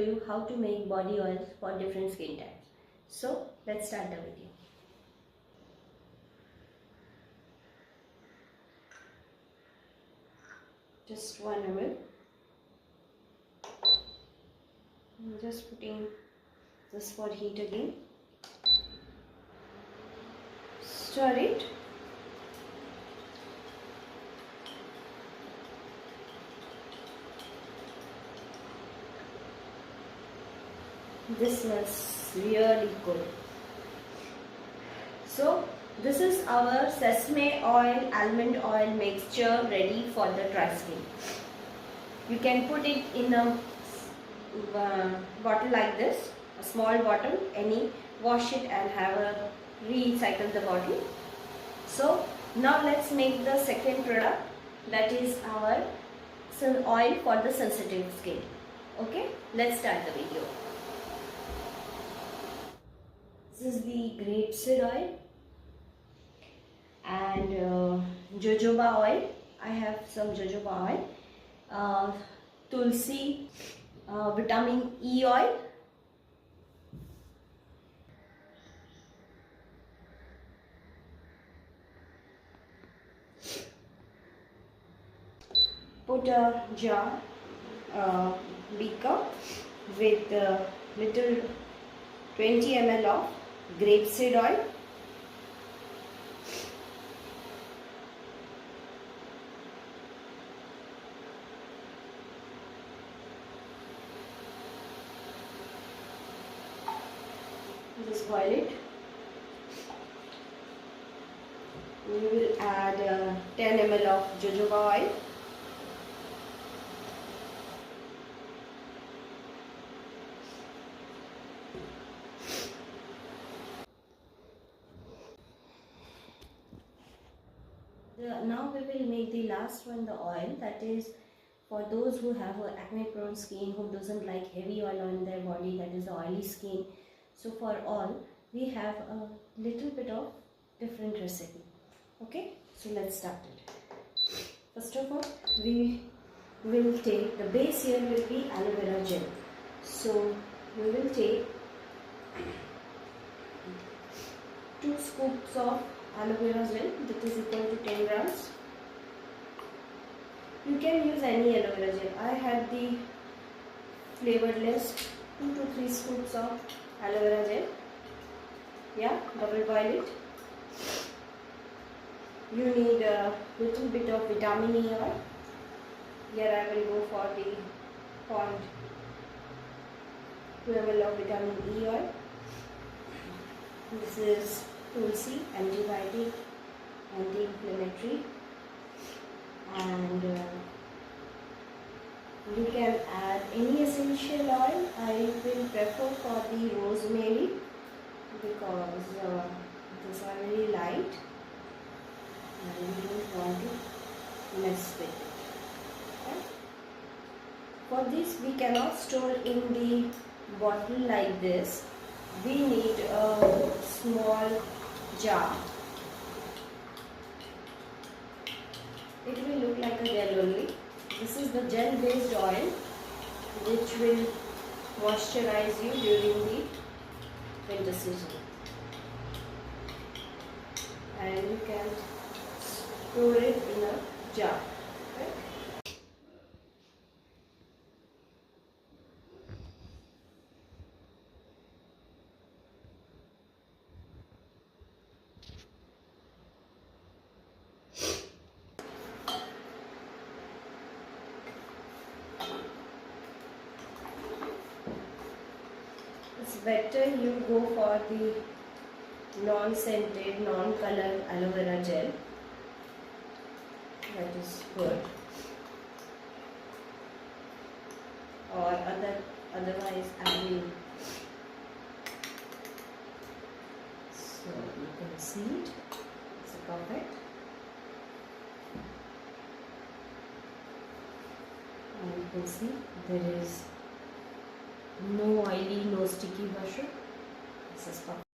you how to make body oils for different skin types. So let's start the video. Just 1 ml. I'm just putting this for heat again. Stir it. This smells really good. So this is our sesame oil, almond oil mixture ready for the dry skin. You can put it in a bottle like this, a small bottle, wash it and have a recycle the bottle. So now let's make the second product, that is our oil for the sensitive skin. Okay, let's start the video. This is the grapeseed oil and jojoba oil. I have some jojoba oil, tulsi, vitamin E oil, put a jar, beaker with little 20 ml of grapeseed oil. Just boil it. We will add 10 ml of jojoba oil. Now we will make the last one, the oil, that is for those who have acne-prone skin, who doesn't like heavy oil on their body, that is oily skin. So for all, we have a little bit of different recipe. Okay, so let's start it. First of all, we will take, the base here will be aloe vera gel. So we will take 2 scoops of aloe vera gel, that is equal to 10 grams. You can use any aloe vera gel. I had the flavorless 2 to 3 scoops of aloe vera gel. Yeah, double boil it. You need a little bit of vitamin E oil. Here I will go for the 0.2 ml of vitamin E oil. This is tulsi, antibiotic, anti-inflammatory, and you can add any essential oil. I will prefer for the rosemary because these are very light and we don't want to mess with it. Okay? For this we cannot store in the bottle like this. We need a small jar. It will look like a gel only. This is the gel based oil which will moisturize you during the winter season. And you can store it in a jar. Okay? It's better you go for the non-scented, non-colored aloe vera gel. That is good. Or otherwise I will. So you can see it. It's perfect. And you can see there is no oily, no sticky brush. This is perfect.